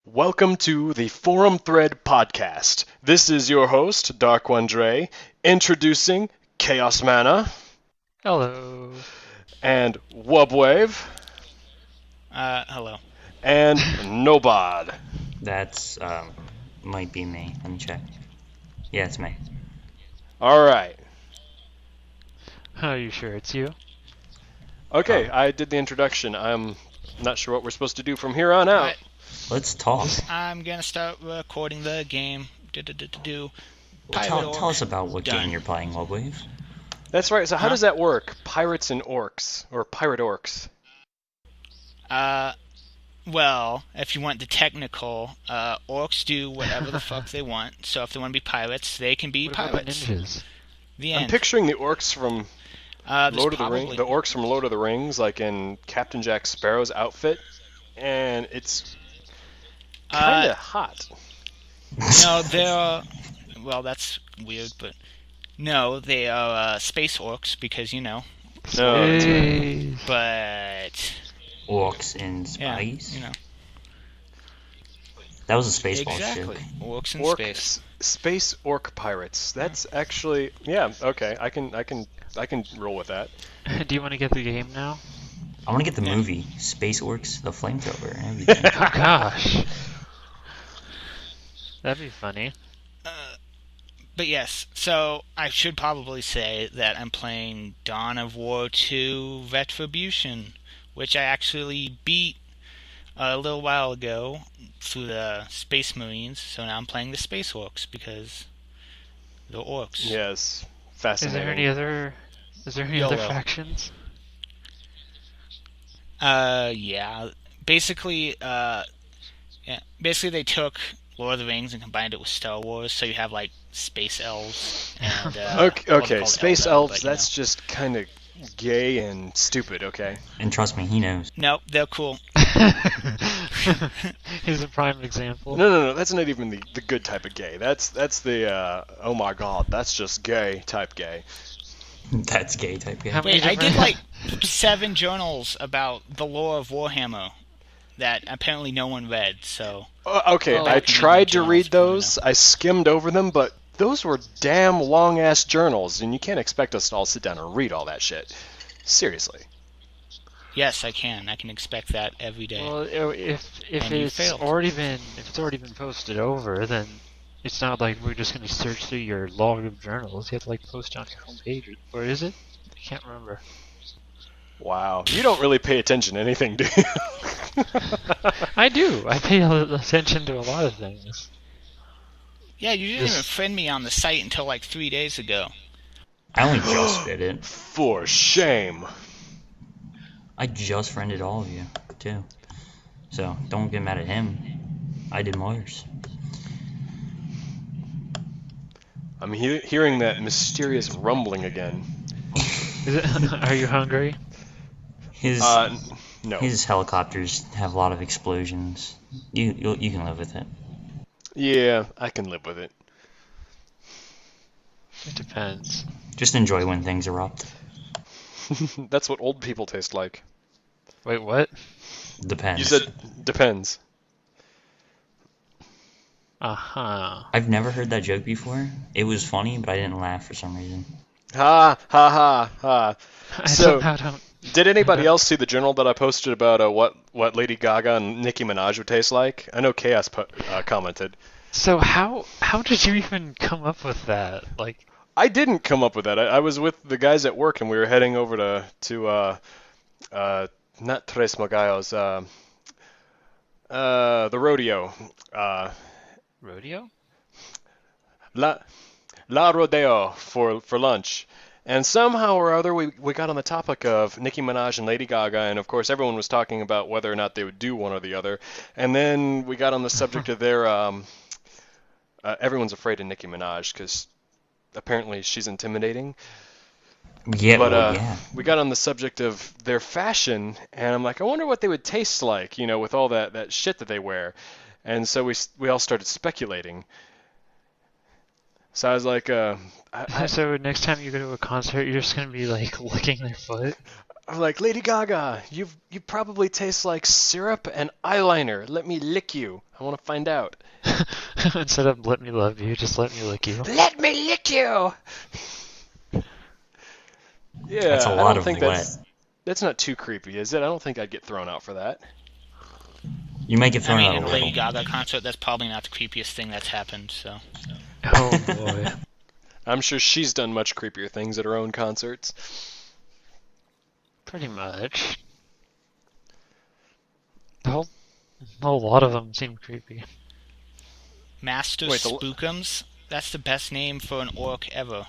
Welcome to the Forum Thread Podcast. This is your host, Dark One Dre, introducing Chaos Mana Hello. and Wubwave Hello. and Nobod. That's, might be me. Let me check. Yeah, it's me. Alright. Are you sure it's you? Okay, I did the introduction. I'm not sure what we're supposed to do from here on out. Alright. Let's talk. I'm gonna start recording the game. Tell us about what Done. game you're playing, Wubwave. That's right, so how does that work? Pirates and orcs, or pirate orcs? Well, if you want the technical, orcs do whatever the fuck they want. So if they want to be pirates, they can be What about pirates. ninjas? The I'm end. picturing the orcs from There's Lord of the probably- Rings, the orcs from Lord of the Rings, like in Captain Jack Sparrow's outfit, and it's kind of hot. No, they're. Well, that's weird, but no, they are space orcs because No, that's right. Hey. But Orcs in yeah, space? you know, That was a Spaceball exactly. joke. Orcs in Orc, space. space orc pirates. That's actually okay. I can roll with that. Do you want to get the game now? I want to get the movie, Space Orcs, the flamethrower, and everything. Oh gosh. That'd be funny. But yes, so I should probably say that I'm playing Dawn of War 2 Retribution, which I actually beat a little while ago through the Space Marines, so now I'm playing the Space Orcs because they're orcs. Yes, Is fascinating. there any other? Is there any other YOLO. factions? Yeah. Basically, they took Lord of the Rings and combined it with Star Wars, so you have like space elves and Okay, well, they're okay. called Space Eldar, elves. but, you That's just kind of gay and stupid. Okay. And trust me, he knows. know. Nope, they're cool. He's a prime example. No. That's not even the good type of gay. That's the oh my god, that's just gay type gay. That's gay type How guy. many Wait, I did different- like 7 journals about the lore of Warhammer that apparently no one read, so... Okay, Oh, I you can tried to read read journals, those. I skimmed over them, but those were damn long ass journals, and you can't expect us to all sit down and read all that shit. Seriously. Yes, I can. I can expect that every day. Well, if And you it's failed. already been posted over, then it's not like we're just gonna search through your log of journals. You have to like post it on your homepage, or is it? I can't remember. Wow. You don't really pay attention to anything, do you? I do. I pay attention to a lot of things. Yeah, you didn't This- even friend me on the site until like 3 days ago. I only just did it. For shame. I just friended all of you, too. So, don't get mad at him. I did Mars. I'm hearing that mysterious rumbling again. Is it, are you hungry? His No. his helicopters have a lot of explosions. You can live with it. Yeah, I can live with it. It depends. Just enjoy when things erupt. That's what old people taste like. Wait, what? Depends. You said depends. Uh-huh. I've never heard that joke before. It was funny, but I didn't laugh for some reason. Ha ha ha ha. I So- somehow don't... Did anybody else see the journal that I posted about what Lady Gaga and Nicki Minaj would taste like? I know Chaos commented. So how did you even come up with that? Like, I didn't come up with that. I was with the guys at work and we were heading over to not Tres Magallos, the rodeo. rodeo? La Rodeo for lunch. And somehow or other, we got on the topic of Nicki Minaj and Lady Gaga, and of course everyone was talking about whether or not they would do one or the other. And then we got on the subject of their, everyone's afraid of Nicki Minaj because apparently she's intimidating. Yeah, But well, yeah. we got on the subject of their fashion, and I'm like, I wonder what they would taste like, with all that shit that they wear. And so we all started speculating. So I was like, So next time you go to a concert, you're just gonna be like licking their foot? I'm like, Lady Gaga, you probably taste like syrup and eyeliner. Let me lick you. I want to find out. Instead of let me love you, just let me lick you. Let me lick you. Yeah, That's a I lot don't of think wet. that's not too creepy, is it? I don't think I'd get thrown out for that. You might get I thrown mean, out in a a Lady little. Gaga concert, that's probably not the creepiest thing that's happened. So Oh boy. I'm sure she's done much creepier things at her own concerts. Pretty much. A whole lot of them seem creepy. Master Wait, Spookums. That's the best name for an orc ever.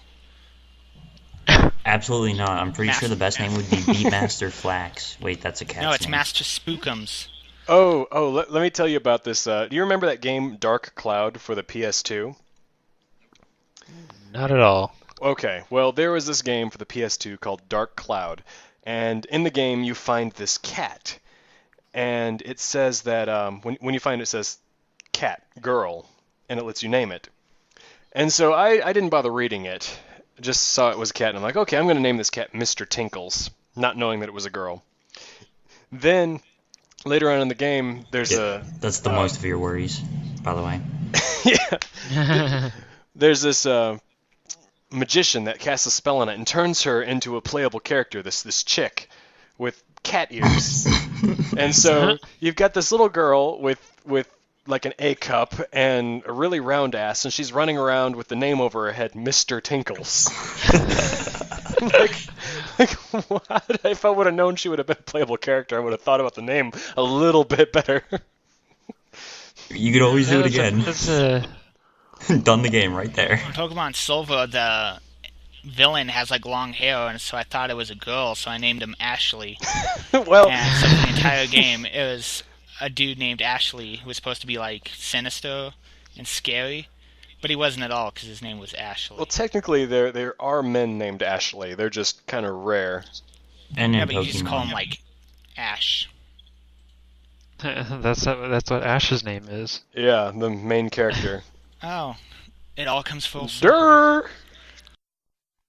Absolutely not. I'm pretty sure the best name would be Beatmaster Flax. Wait, that's a cat's No, it's name. Master Spookums. Oh, let me tell you about this. Do you remember that game Dark Cloud for the PS2? Not at all. Okay, well, there was this game for the PS2 called Dark Cloud, and in the game you find this cat, and it says that when you find it, it says cat, girl, and it lets you name it. And so I didn't bother reading it, just saw it was a cat, and I'm like, okay, I'm going to name this cat Mr. Tinkles, not knowing that it was a girl. Then, later on in the game, there's That's the most of your worries, by the way. yeah, there's this magician that casts a spell on it and turns her into a playable character, this chick with cat ears. And so you've got this little girl with like an A cup and a really round ass, and she's running around with the name over her head, Mr. Tinkles. like what? If I would have known she would have been a playable character, I would have thought about the name a little bit better. You could always do it again. That's Done the game right there. In Pokemon Silver, the villain has like long hair, and so I thought it was a girl, so I named him Ashley. Well, And so for the entire game, it was a dude named Ashley who was supposed to be like sinister and scary, but he wasn't at all because his name was Ashley. well, technically there are men named Ashley. They're just kind of rare. And in Yeah, but you just call him Pokemon. like Ash. that's what Ash's name is. Yeah, the main character. Oh, it all comes full circle. Durr!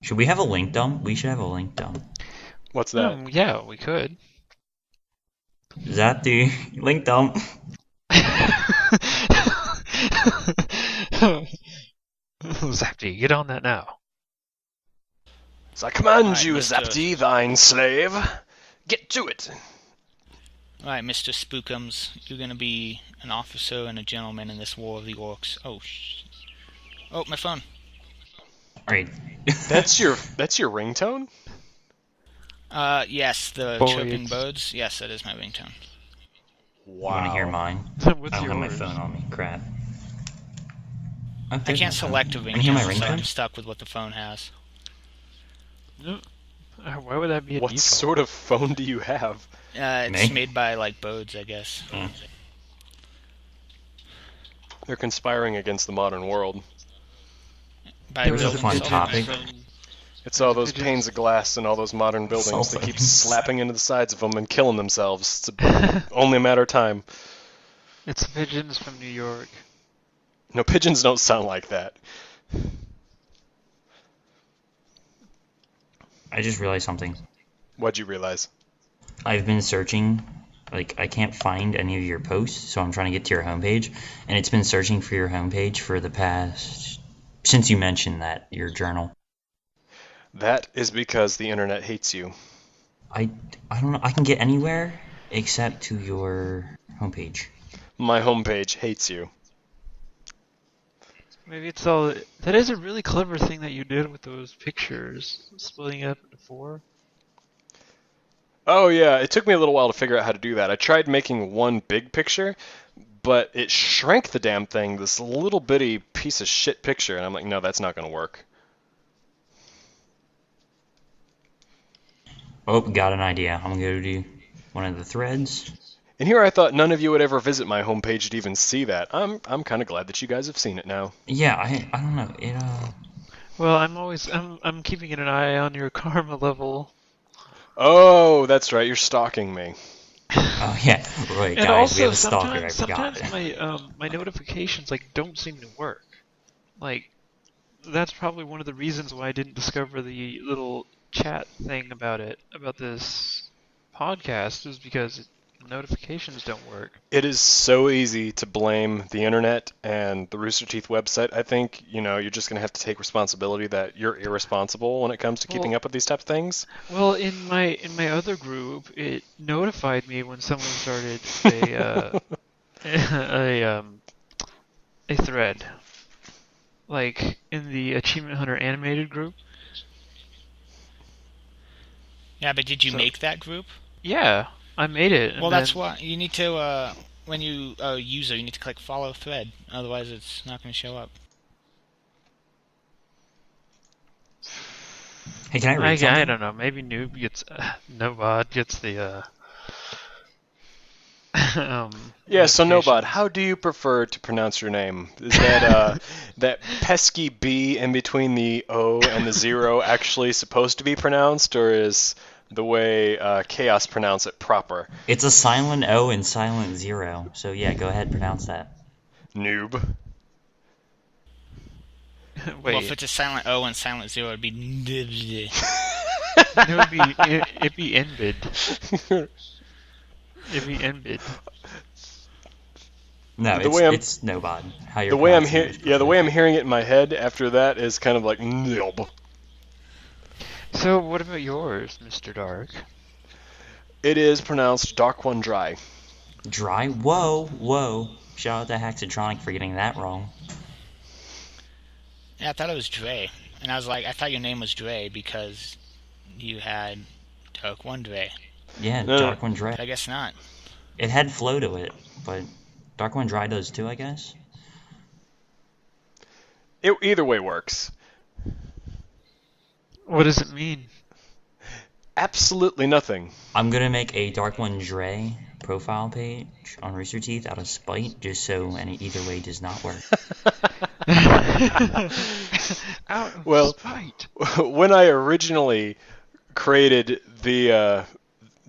Should we have a link dump? We should have a link dump. What's that? Yeah, we could. Zapty, link dump. Zapty, get on that now. So I command Alright, you, Mr. Zapti, thine slave. Get to it. Alright, Mr. Spookums, you're gonna be an officer and a gentleman in this war of the orcs. Oh, my phone. Alright. That's your ringtone? Yes, the Boy, chirping it's- birds. Yes, that is my ringtone. Wow. You want to hear mine? What's I don't have my yours? phone on me. Crap. Oh, I there's can't my phone. select a Wanna hear my ringtone, so I'm ringtone? stuck with what the phone has. No. Why would that be a What default? sort of phone do you have? It's Me? made by like birds, I guess. They're conspiring against the modern world. By There was a building fun cell topic. phones. It's all those panes of glass and all those modern buildings. They keep Cell phones. slapping into the sides of them and killing themselves. It's only a matter of time. It's pigeons from New York. No, pigeons don't sound like that. I just realized something. What'd you realize? I've been searching, like, I can't find any of your posts, so I'm trying to get to your homepage, and it's been searching for your homepage for the past, since you mentioned that, your journal. That is because the internet hates you. I don't know, I can get anywhere except to your homepage. My homepage hates you. Maybe it's all. That is a really clever thing that you did with those pictures, splitting it up into 4. Oh yeah, it took me a little while to figure out how to do that. I tried making one big picture, but it shrank the damn thing, this little bitty piece of shit picture, and I'm like, no, that's not going to work. Oh, got an idea. I'm gonna go to one of the threads. And here I thought none of you would ever visit my homepage to even see that. I'm kind of glad that you guys have seen it now. Yeah, I don't know, it, Well, I'm keeping an eye on your karma level. Oh, that's right, you're stalking me. oh yeah, right, And guys, we also, have a stalker, I sometimes forgot. my notifications don't seem to work. Like, that's probably one of the reasons why I didn't discover the little chat thing about this podcast is because notifications don't work. It is so easy to blame the internet and the Rooster Teeth website. I think, you're just going to have to take responsibility that you're irresponsible when it comes to keeping Well- up with these types of things. Well, in my other group, it notified me when someone started a thread, like in the Achievement Hunter animated group. Yeah, but did you So- make that group? Yeah, I made it. and Well, that's then- why you need to, when you are a user, you need to click follow thread. Otherwise, it's not going to show up. Hey, can I read something? I don't know. Maybe Noob gets Nobod gets the Yeah, so notifications. Nobod, how do you prefer to pronounce your name? Is that that pesky B in between the O and the 0 actually supposed to be pronounced, or is the way Chaos pronounce it proper? It's a silent O and silent 0. So yeah, go ahead, pronounce that. Noob. Well, if Wait, it's a silent O and silent 0, it'd be. no, it'd be Enbid. It'd be Enbid. No, The way I'm- it's Nobod. How you're The way I'm pronouncing hearing, it is yeah, the way I'm perfect. hearing it in my head after that is kind of like Noob. So, what about yours, Mr. Dark? It is pronounced Dark One Dry. Dry. Whoa. Shout out to Haxatronic for getting that wrong. Yeah, I thought it was Dre. And I was like, I thought your name was Dre because you had Dark One Dre. Yeah, No. Dark One Dry. But I guess not. It had flow to it, but Dark One Dry does too, I guess. Either way works. What does it mean? Absolutely nothing. I'm gonna make a Dark One Dre profile page on Rooster Teeth out of spite, just so any either way does not work. Out of Well- spite. When I originally created the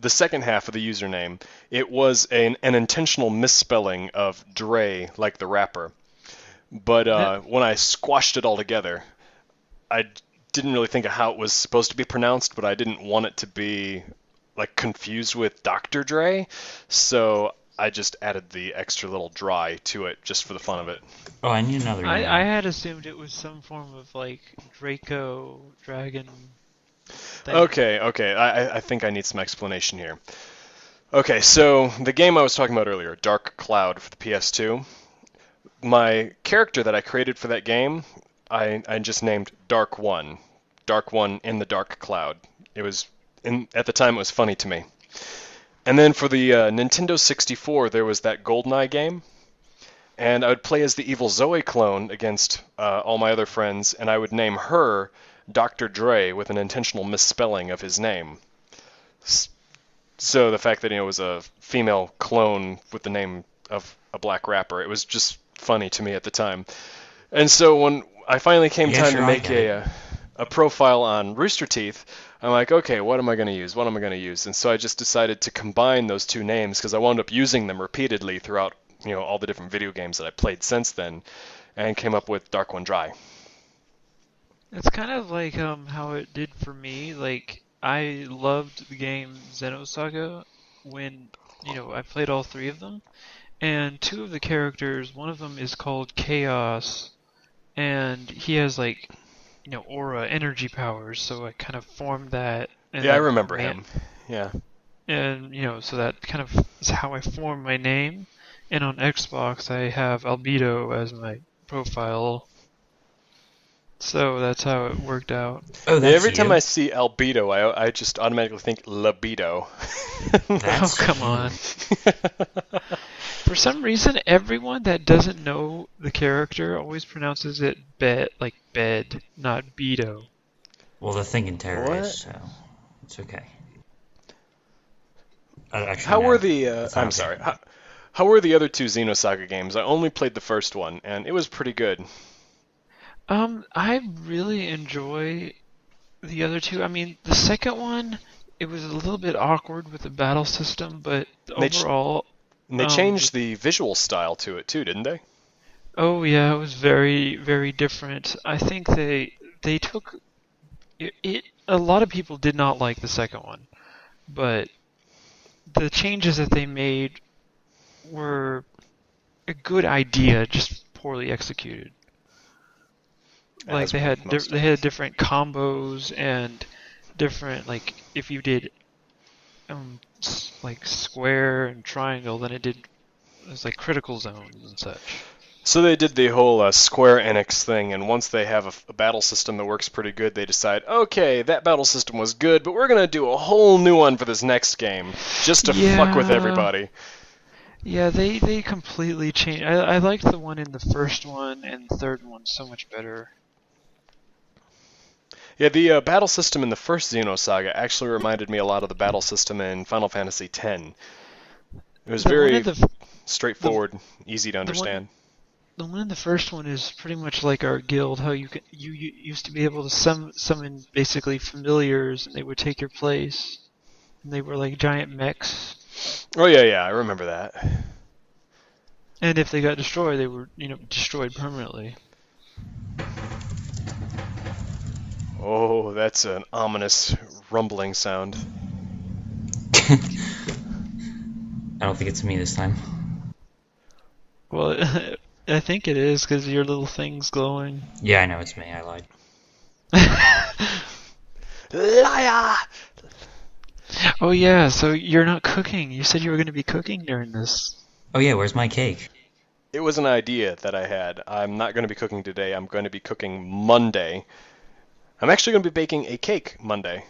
second half of the username, it was an intentional misspelling of Dre, like the rapper. But when I squashed it all together, I didn't really think of how it was supposed to be pronounced, but I didn't want it to be like confused with Dr. Dre, so I just added the extra little dry to it just for the fun of it. Oh, I need another name. I had assumed it was some form of like Draco dragon thing. Okay. I think I need some explanation here. Okay, so the game I was talking about earlier, Dark Cloud for the PS2, my character that I created for that game, I just named Dark One. Dark One in the Dark Cloud. It was, at the time, it was funny to me. And then for the Nintendo 64, there was that GoldenEye game, and I would play as the Evil Zoe clone against all my other friends, and I would name her Dr. Dre with an intentional misspelling of his name. So the fact that it was a female clone with the name of a black rapper, it was just funny to me at the time. And so when I finally came Yeah, time sure, to I make get a profile on Rooster Teeth, I'm like, okay, what am I going to use? What am I going to use? And so I just decided to combine those two names because I wound up using them repeatedly throughout, all the different video games that I played since then, and came up with Dark One Dry. It's kind of like how it did for me. Like I loved the game Xenosaga when I played all three of them, and two of the characters, one of them is called Chaos, and he has like aura energy powers. So I kind of formed that. And Yeah, I then remember him. Yeah. And so that kind of is how I formed my name. And on Xbox, I have Albedo as my profile. So that's how it worked out. Oh, that's Every time you? I see albedo, I just automatically think libido. That's Oh, come on. For some reason, everyone that doesn't know the character always pronounces it like bed, not bedo. Well, the thinking terror What? is, so it's okay. Actually, How no, were the? it's not I'm okay. sorry. How were the other two Xenosaga games? I only played the first one, and it was pretty good. I really enjoy the other two. I mean, the second one, it was a little bit awkward with the battle system, but They ch- overall, And they Um, changed the visual style to it too, didn't they? oh yeah, it was very, very different. I think they took it. A lot of people did not like the second one, but the changes that they made were a good idea, just poorly executed. Like As they had with most they had different combos and different, like if you did like square and triangle, then it was like critical zones and such. So they did the whole Square Enix thing, and once they have a battle system that works pretty good, they decide, okay, that battle system was good, but we're going to do a whole new one for this next game, just to fuck with Yeah. everybody. Yeah, they completely changed. I liked the one in the first one and the third one so much better. Yeah, the battle system in the first Xenosaga actually reminded me a lot of the battle system in Final Fantasy X. It was The one very in the straightforward, easy to one- understand. The one in the first one is pretty much like our guild, how you used to be able to summon basically familiars, and they would take your place. And they were like giant mechs, Oh, yeah, I remember that. and if they got destroyed, they were destroyed permanently. Oh, that's an ominous rumbling sound. I don't think it's me this time. Well, I think it is because your little thing's glowing. Yeah, I know it's me. I lied. Liar! Oh yeah, so you're not cooking. You said you were going to be cooking during this. Oh yeah, where's my cake? It was an idea that I had. I'm not going to be cooking today. I'm going to be cooking Monday. I'm actually going to be baking a cake Monday.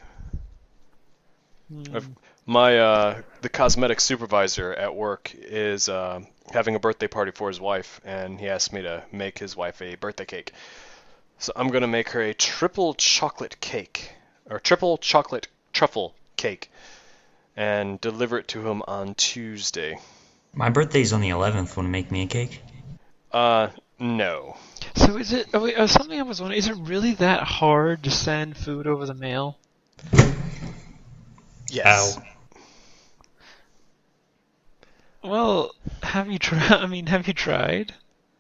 The cosmetic supervisor at work is having a birthday party for his wife, and he asked me to make his wife a birthday cake. So I'm going to make her a triple chocolate cake, or triple chocolate truffle cake, and deliver it to him on Tuesday. My birthday's on the 11th. Want to make me a cake? No. So is it? Oh wait, something I was wondering. Is it really that hard to send food over the mail? Yes. Ow. Well, have you tried? I mean, have you tried?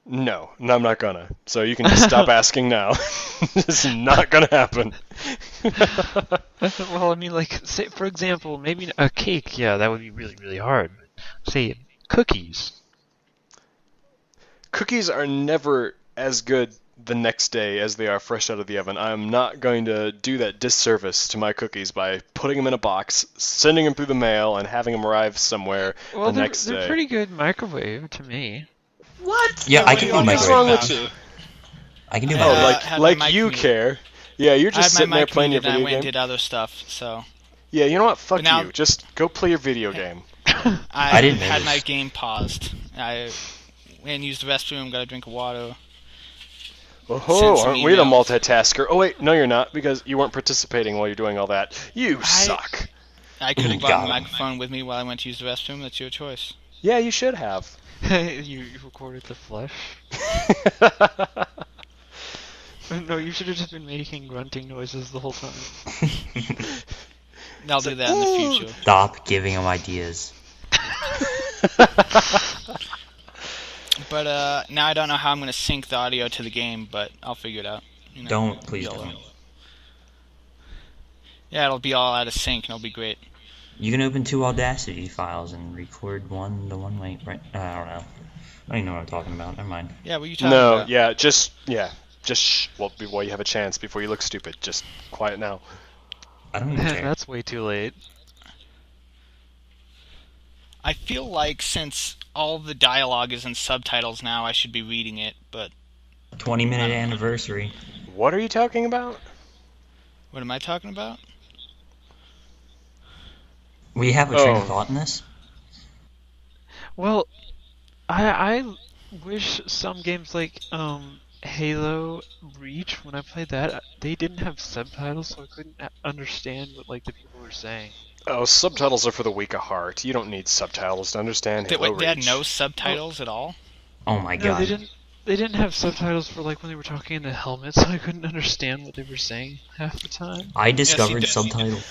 No, I'm not gonna. So you can just stop asking now. It's not gonna happen. Well, I mean, like, say for example, maybe a cake. Yeah, that would be really, really hard. Say cookies. Cookies are never as good the next day as they are fresh out of the oven. I'm not going to do that disservice to my cookies by putting them in a box, sending them through the mail, and having them arrive somewhere Well, the next they're day. pretty good microwave to me. What? Yeah, I can do What's What's microwave. wrong with about? you? I can do Oh, my Oh, had like my you mic care. Yeah, you're I just had sitting my there mic playing your muted and I video went and game. did other stuff, so Yeah, you know what? Fuck But now- you. Just go play your video game. I didn't had notice. my game paused. I went and used the restroom, got a drink of water. Oh, Send some aren't we the emails. multitasker? Oh wait, no you're not, because you weren't participating while you're doing all that. You suck. I could have Got brought him. my microphone with me while I went to use the restroom. That's your choice. Yeah, you should have. You recorded the flesh. No, you should have just been making grunting noises the whole time. I'll do that in the future. Stop giving him ideas. But now I don't know how I'm going to sync the audio to the game, but I'll figure it out. You know. Don't, please Yellow. don't. Yeah, it'll be all out of sync and it'll be great. You can open two Audacity files and record the one way, right? I don't know. I don't even know what I'm talking about. Never mind. Yeah, what are you talking No, about? just shh. Well, while you have a chance, before you look stupid, just quiet now. I don't even care. That's way too late. I feel like since all the dialogue is in subtitles now, I should be reading it, but 20-minute anniversary. What are you talking about? what am I talking about? We have a train Oh. of thought in this. Well, I wish some games like Halo Reach, when I played that, they didn't have subtitles, so I couldn't understand what like the people were saying. Oh, subtitles are for the weak of heart. You don't need subtitles to understand Halo Wait, they had Reach. no subtitles at all? Oh my No, god. they didn't. They didn't have subtitles for like when they were talking in the helmet, so I couldn't understand what they were saying half the time. I discovered did. subtitles.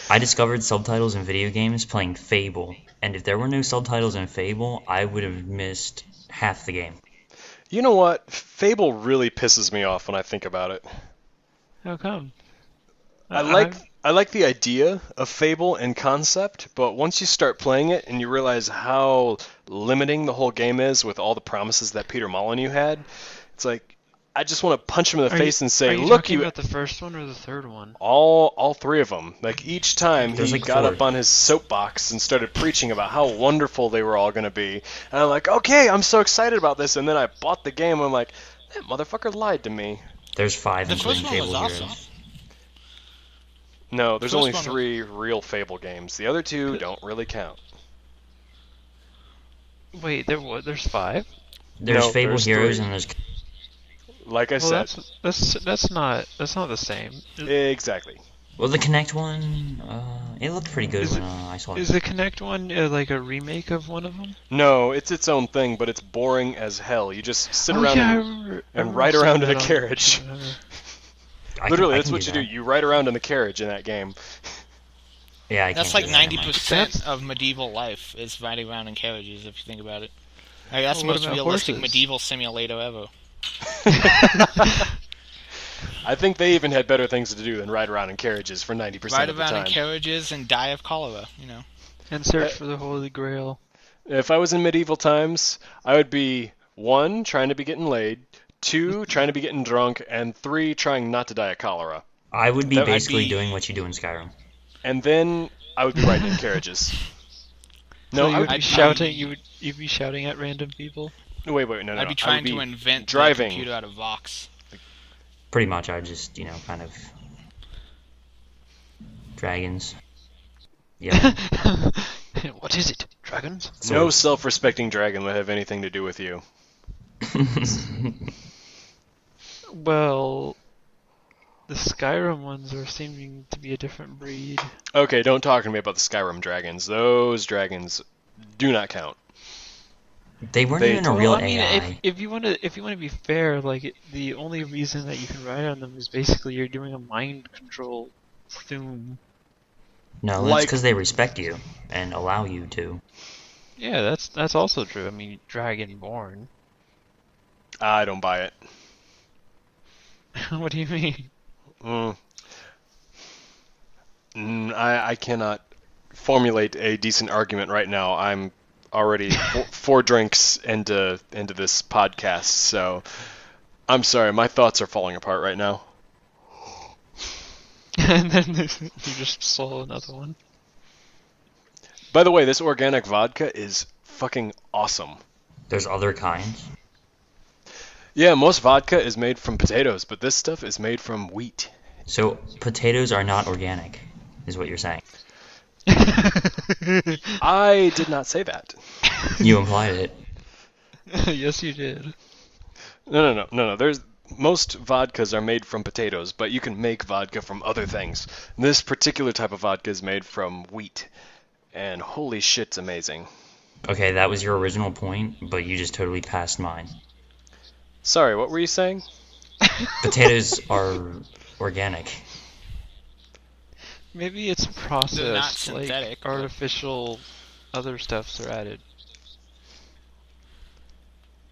I discovered subtitles in video games playing Fable, and if there were no subtitles in Fable, I would have missed half the game. You know what? Fable really pisses me off when I think about it. How come? I like the idea of Fable and concept, but once you start playing it and you realize how limiting the whole game is with all the promises that Peter Molyneux had, it's like I just want to punch him in the face and say, are you "Look, talking you about the first one or the third one? all three of them." Like each time There's he like got four. up on his soapbox and started preaching about how wonderful they were all going to be, and I'm like, "Okay, I'm so excited about this." And then I bought the game. And I'm like, "That motherfucker lied to me." There's 5 The including first one was Fable awesome. Heroes. No, there's First only one was- 3 real Fable games. The other 2 don't really count. Wait, there's 5? There's No, Fable there's Heroes 3. and there's Like I Well, said, that's not the same. exactly. well the Connect one. It looked pretty good Is when I saw Is it. the Connect one like a remake of one of them? No, it's its own thing, but it's boring as hell. You just sit Oh around yeah, I and, remember, I and remember ride seeing around in a that on- carriage. I Literally, can that's what you do. that. You ride around in the carriage in that game. Yeah, I That's can't like do that on my- 90% of medieval life is riding around in carriages, if you think about it. Like, that's Well, the what most about realistic horses? medieval simulator ever. I think they even had better things to do than ride around in carriages for 90% Ride of the around in time. carriages and die of cholera, you know. And search for the Holy Grail. If I was in medieval times, I would be 1, trying to be getting laid, 2, trying to be getting drunk, and 3, trying not to die of cholera. I would be That would basically be- doing what you do in Skyrim. And then I would be riding in carriages. No, So you I would would be shouting. You'd be shouting at random people. wait, no, no. I'd be I trying would to be invent driving. the computer out of Vox. Pretty much, I just kind of dragons. Yeah. What is it? Dragons? No self-respecting dragon would have anything to do with you. Well, the Skyrim ones are seeming to be a different breed. Okay, don't talk to me about the Skyrim dragons. Those dragons do not count. They weren't They- even a real Well, I mean, AI. if you want to be fair, like the only reason that you can ride on them is basically you're doing a mind control thing. No, like- that's because they respect you and allow you to. Yeah, that's also true. I mean, Dragonborn. I don't buy it. What do you mean? I cannot formulate a decent argument right now. I'm already 4 drinks into this podcast, so I'm sorry. My thoughts are falling apart right now. And then you just saw another one. By the way, this organic vodka is fucking awesome. There's other kinds. Yeah, most vodka is made from potatoes, but this stuff is made from wheat. So potatoes are not organic, is what you're saying. I did not say that. You implied it. Yes, you did. No. There's most vodkas are made from potatoes, but you can make vodka from other things. This particular type of vodka is made from wheat, and holy shit, it's amazing. Okay, that was your original point, but you just totally passed mine. Sorry, what were you saying? Potatoes are organic. Maybe it's processed, not synthetic, like but- artificial other stuffs are added.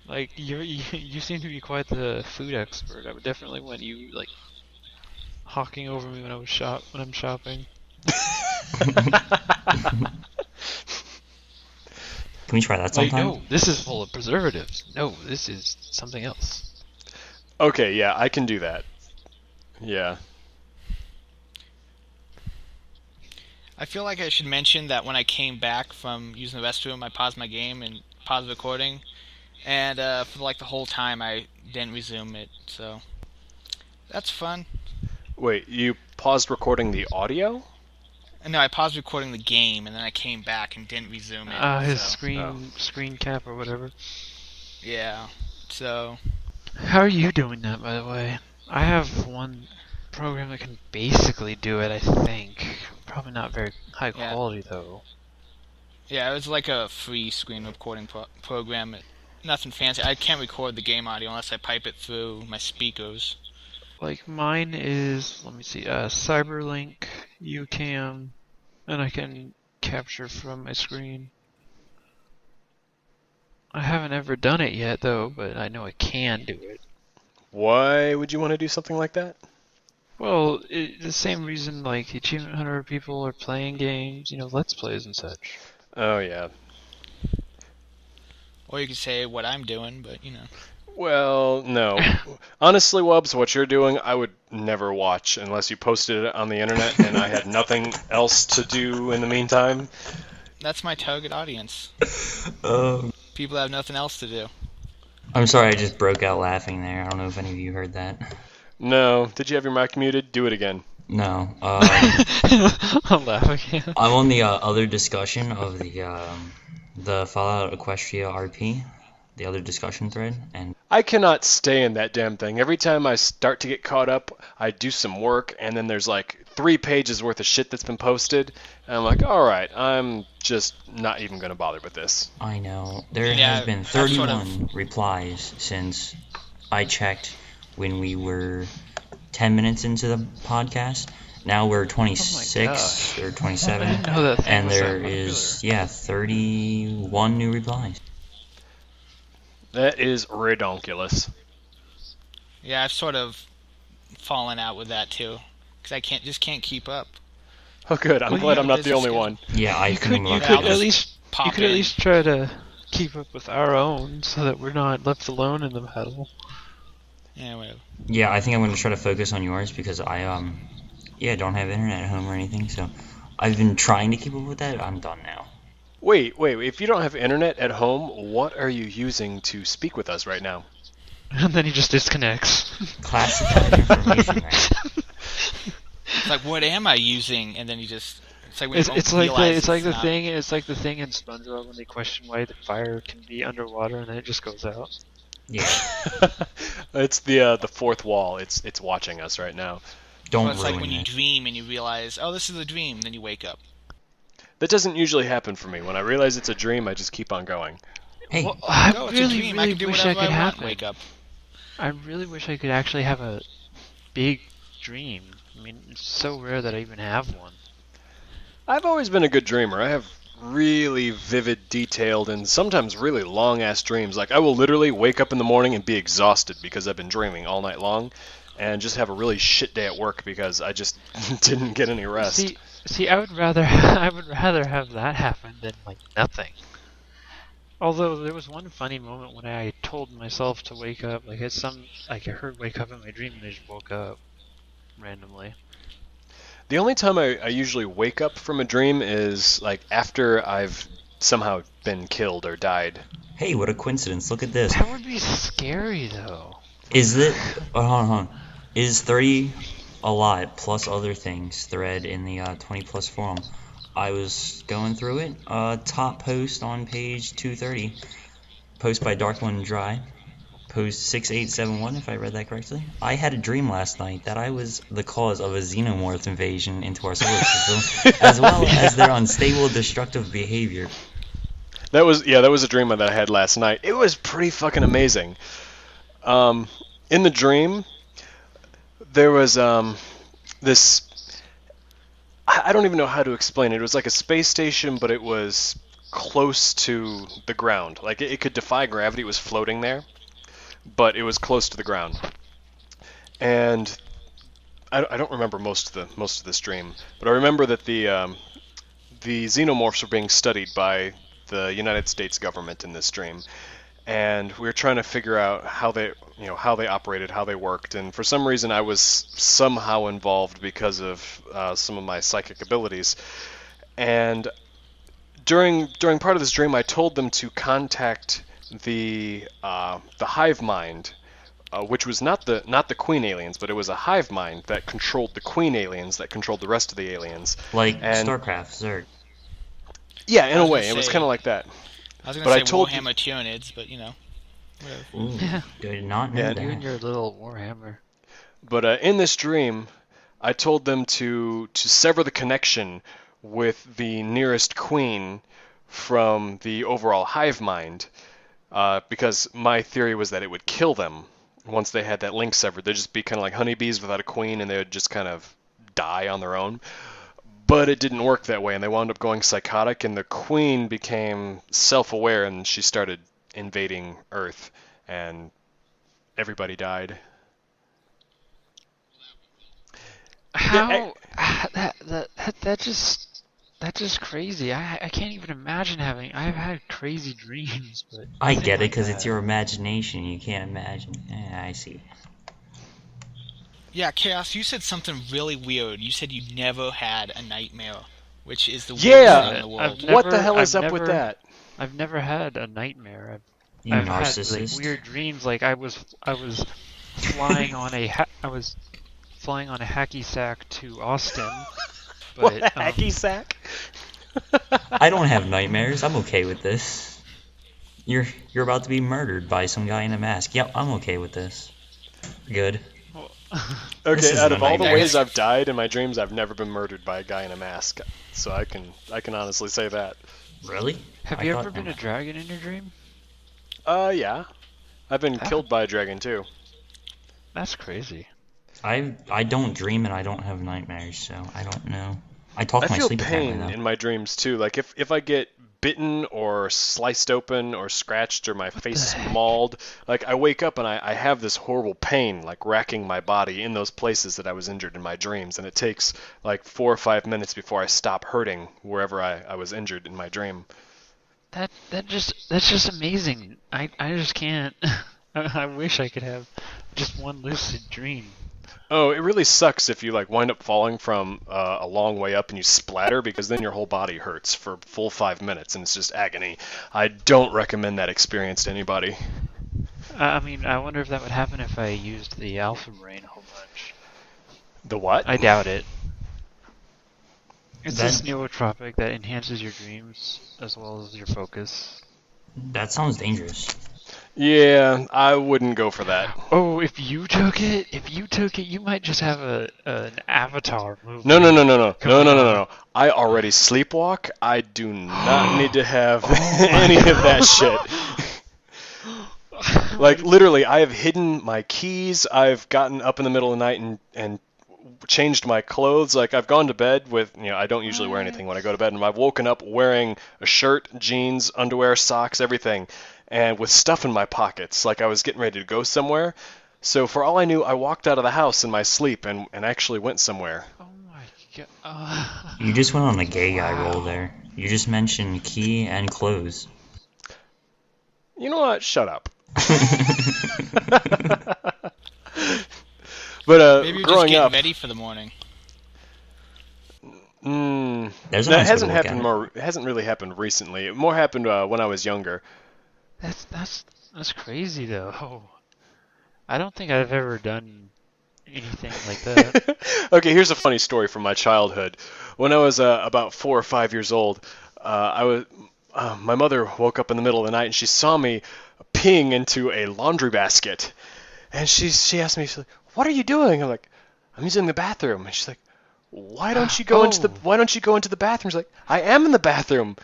Like you seem to be quite the food expert. I would definitely want you like hawking over me when I'm shopping. Can we try that Like, sometime? no, this is full of preservatives. No, this is something else. Okay, yeah, I can do that. Yeah. I feel like I should mention that when I came back from using the restroom, I paused my game and paused the recording, and for like the whole time I didn't resume it. So that's fun. Wait, you paused recording the audio? And no, I paused recording the game, and then I came back and didn't resume it. His so, screen cap or whatever. Yeah. So How are you doing that, by the way? I have one program that can basically do it, I think. Probably not very high Yeah. quality, though. yeah, it was like a free screen recording program. Nothing fancy. I can't record the game audio unless I pipe it through my speakers. Like, mine is, let me see, Cyberlink, UCam, and I can capture from my screen. I haven't ever done it yet, though, but I know I can do it. Why would you want to do something like that? Well, the same reason like Achievement Hunter people are playing games, Let's Plays and such. Oh yeah. Or you could say what I'm doing, but Well, no. Honestly, Wubbs, what you're doing, I would never watch unless you posted it on the internet and I had nothing else to do in the meantime. That's my target audience. Um, People have nothing else to do. I'm sorry, I just broke out laughing there. I don't know if any of you heard that. No. Did you have your mic muted? Do it again. No. I'll laugh again. I'm on the other discussion of the Fallout Equestria RP, the other discussion thread, and I cannot stay in that damn thing. Every time I start to get caught up, I do some work, and then there's like 3 pages worth of shit that's been posted, and I'm like, alright, I'm just not even going to bother with this. I know there Yeah, has been that's 31 sort of- replies since I checked when we were 10 minutes into the podcast. Now we're 26 or 27, I didn't know that thing and was that there popular. is 31 new replies. That is redonkulous. Yeah, I've sort of fallen out with that too, because I can't keep up. Oh, good. I'm Well, glad you I'm know, not the only one. Yeah, I You think could, you about I'll could that. at just least pop you could at in. least try to keep up with our own, so that we're not left alone in the battle. Yeah, whatever. Yeah, I think I'm going to try to focus on yours because I don't have internet at home or anything. So I've been trying to keep up with that. I'm done now. Wait. If you don't have internet at home, what are you using to speak with us right now? And then he just disconnects. Classified information. Right? It's like, what am I using? And then you just it's like when you It's don't like realize it's like the not- thing. It's like the thing in SpongeBob when they question why the fire can be underwater and then it just goes out. Yeah. It's the fourth wall. It's watching us right now. Don't Well, it's like ruin when you it. dream and you realize, oh, this is a dream. Then you wake up. That doesn't usually happen for me. When I realize it's a dream, I just keep on going. Hey, Well, I Oh, it's a really, dream. I really can do wish I whatever could I want. have Wake up. I really wish I could actually have a big dream. I mean, it's so rare that I even have one. I've always been a good dreamer. I have really vivid, detailed, and sometimes really long-ass dreams. Like, I will literally wake up in the morning and be exhausted because I've been dreaming all night long, and just have a really shit day at work because I just didn't get any rest. See, I would rather have that happen than like nothing. Although there was one funny moment when I told myself to wake up, like I heard wake up in my dream and I just woke up randomly. The only time I usually wake up from a dream is, like, after I've somehow been killed or died. hey, what a coincidence! Look at this. That would be scary though. Is it? Hold on. Is 30 a lot plus other things thread in the 20 plus forum? I was going through it. Top post on page 230. Post by Dark One Dry. Post 6871, if I read that correctly. I had a dream last night that I was the cause of a xenomorph invasion into our solar system, as well as their unstable, destructive behavior. That was a dream that I had last night. It was pretty fucking amazing. In the dream, there was this. I don't even know how to explain it. It was like a space station, but it was close to the ground. Like it could defy gravity. It was floating there, but it was close to the ground. And I don't remember most of this dream, but I remember that the xenomorphs were being studied by the United States government in this dream, and we were trying to figure out how they operated, how they worked, and for some reason I was somehow involved because of some of my psychic abilities. And during part of this dream, I told them to contact the hive mind, which was not the queen aliens, but it was a hive mind that controlled the queen aliens, that controlled the rest of the aliens. Like And- StarCraft, Zerg. Yeah, in I a was way, gonna it was say- kind of like that. I was But gonna I say told Warhammer Tyrannids, but whatever. Ooh, Yeah. did not know Yeah, that. You and your little warhammer. But in this dream, I told them to sever the connection with the nearest queen from the overall hive mind, because my theory was that it would kill them once they had that link severed. They'd just be kind of like honeybees without a queen, and they would just kind of die on their own. But it didn't work that way, and they wound up going psychotic, and the queen became self-aware, and she started invading Earth, and everybody died. How that's just crazy. I can't even imagine having. I've had crazy dreams, but I nothing get it like because it's that. your imagination. You can't imagine. I see. Yeah, Chaos, you said something really weird. You said you never had a nightmare, which is the weirdest thing Yeah. in the world. What the hell is up with that? I've never had a nightmare. You I've had like narcissist. weird dreams. Like I was flying on I was flying on a hacky sack to Austin, What but hacky sack? I don't have nightmares. I'm okay with this. You're about to be murdered by some guy in a mask. Yep, I'm okay with this. Good. well, This Okay, isn't out a of all the nightmare. ways I've died in my dreams, I've never been murdered by a guy in a mask. So I can honestly say that. Really? have I you thought- ever been a dragon in your dream? Yeah. I've been killed by a dragon too. That's crazy. I don't dream and I don't have nightmares, so I don't know. I talk I my feel sleep pain apparently, in though. my dreams too. Like if I get bitten or sliced open or scratched or my face is heck? mauled, like I wake up and I have this horrible pain like racking my body in those places that I was injured in my dreams, and it takes like 4 or 5 minutes before I stop hurting wherever I was injured in my dream. That's just amazing. I just can't. I wish I could have just one lucid dream. Oh, it really sucks if you like wind up falling from a long way up and you splatter, because then your whole body hurts for full 5 minutes and it's just agony. I don't recommend that experience to anybody. I mean, I wonder if that would happen if I used the Alpha Brain a whole bunch. The what? I doubt it. It's this That- neurotropic that enhances your dreams as well as your focus. That sounds dangerous. Yeah, I wouldn't go for that. Oh, if you took it, you might just have an Avatar movie. No. No. I already sleepwalk. I do not need to have any of that shit. Like literally, I have hidden my keys. I've gotten up in the middle of the night and changed my clothes. Like I've gone to bed with, I don't usually wear anything when I go to bed, and I've woken up wearing a shirt, jeans, underwear, socks, everything, and with stuff in my pockets, like I was getting ready to go somewhere. So for all I knew, I walked out of the house in my sleep and actually went somewhere. Oh my god. You just went on the gay guy roll there. You just mentioned key and clothes. You know what? Shut up. But Maybe you're just growing getting up, ready for the morning. There's a that nice way hasn't to look happened at it. more. It hasn't really happened recently. It more happened when I was younger. That's crazy though. I don't think I've ever done anything like that. Okay, here's a funny story from my childhood. When I was about 4 or 5 years old, my mother woke up in the middle of the night and she saw me peeing into a laundry basket, and she asked me, she's like, "What are you doing?" I'm like, "I'm using the bathroom." And she's like, "Why don't you go into the bathroom?" She's like, "I am in the bathroom."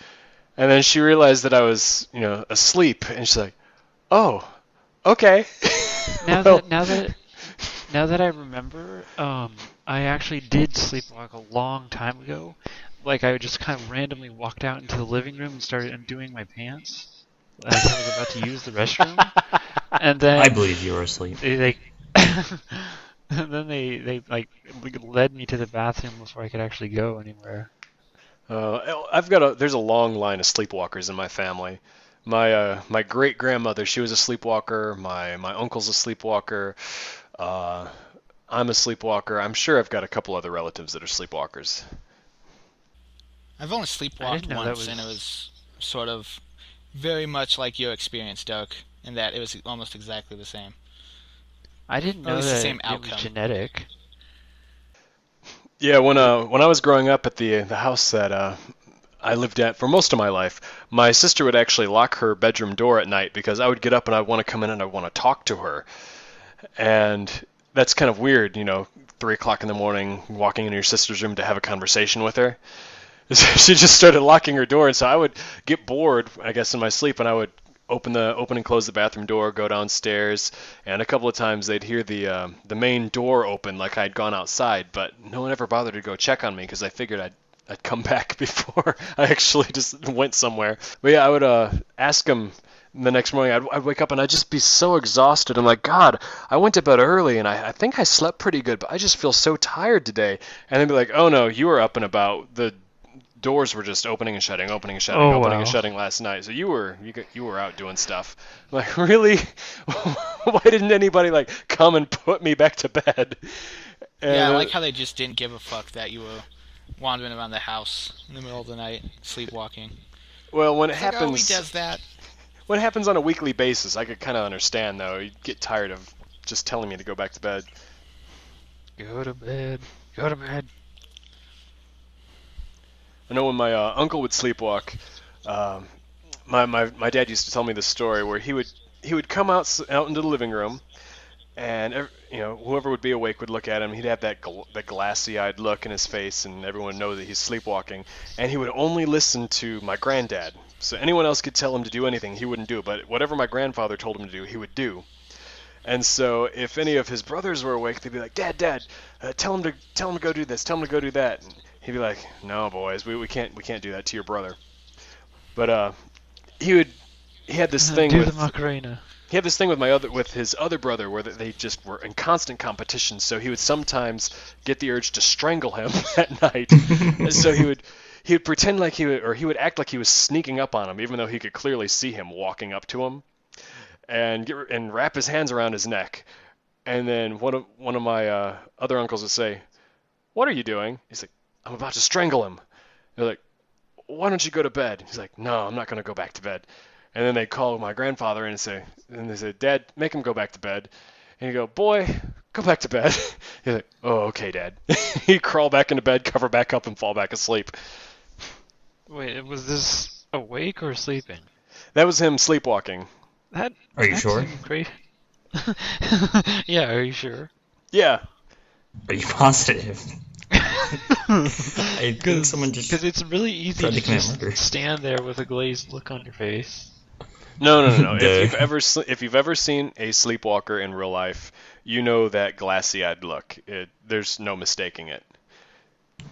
And then she realized that I was, asleep, and she's like, "Oh, okay." Now Well, that I remember, I actually did sleepwalk a long time ago. Like I just kind of randomly walked out into the living room and started undoing my pants, like I was about to use the restroom, and then I believe you were asleep. they and then they like led me to the bathroom before I could actually go anywhere. There's a long line of sleepwalkers in my family. My great grandmother, she was a sleepwalker. My uncle's a sleepwalker. I'm a sleepwalker. I'm sure I've got a couple other relatives that are sleepwalkers. I've only I sleepwalked didn't know that once, and it was sort of very much like your experience, Doug, in that it was almost exactly the same. I didn't Or at know least the that same it outcome. was genetic. Yeah, when I was growing up at the house that I lived at for most of my life, my sister would actually lock her bedroom door at night because I would get up and I'd want to come in and I want to talk to her. And that's kind of weird, 3 o'clock in the morning, walking into your sister's room to have a conversation with her. She just started locking her door, and so I would get bored, I guess, in my sleep, and I would open and close the bathroom door, go downstairs, and a couple of times they'd hear the main door open like I'd gone outside, but no one ever bothered to go check on me because I figured I'd come back before I actually just went somewhere. But yeah, I would ask them the next morning I'd wake up and I'd just be so exhausted. I'm like, God, I went to bed early and I think I slept pretty good, but I just feel so tired today. And they'd be like, oh no, you were up and about. The doors were just opening and shutting, opening and shutting, Oh, opening wow. and shutting last night. So you were out doing stuff. I'm like, really? Why didn't anybody like come and put me back to bed? And, Yeah, I like how they just didn't give a fuck that you were wandering around the house in the middle of the night, sleepwalking. well, when it It's like, happens, oh, he does that. when it happens on a weekly basis, I could kind of understand though. You get tired of just telling me to go back to bed. Go to bed. Go to bed. I know when my uncle would sleepwalk, my dad used to tell me this story where he would come out into the living room, and whoever would be awake would look at him. He'd have that glassy-eyed look in his face, and everyone would know that he's sleepwalking. And he would only listen to my granddad. So anyone else could tell him to do anything, he wouldn't do. But whatever my grandfather told him to do, he would do. And so if any of his brothers were awake, they'd be like, Dad, tell him to go do this, tell him to go do that. And he'd be like, no, boys, we can't do that to your brother. But he had this thing Do with the Macarena. he had this thing with his other brother where they just were in constant competition. So he would sometimes get the urge to strangle him at night. And so he would pretend like he would act like he was sneaking up on him, even though he could clearly see him walking up to him, and wrap his hands around his neck. And then one of my other uncles would say, "What are you doing?" He's like, "I'm about to strangle him." They're like, "Why don't you go to bed?" He's like, "No, I'm not going to go back to bed." And then they call my grandfather and they say, "Dad, make him go back to bed." And you go, "Boy, go back to bed." He's like, "Oh, okay, Dad." He'd crawl back into bed, cover back up, and fall back asleep. Wait, was this awake or sleeping? That was him sleepwalking. That. Are you that sure? seemed Great. Yeah, are you sure? Yeah. Are you positive? I think someone just Because it's really easy tried to to commit just murder. stand there with a glazed look on your face. No. If Duh. you've ever seen a sleepwalker in real life, you know that glassy-eyed look. There's no mistaking it.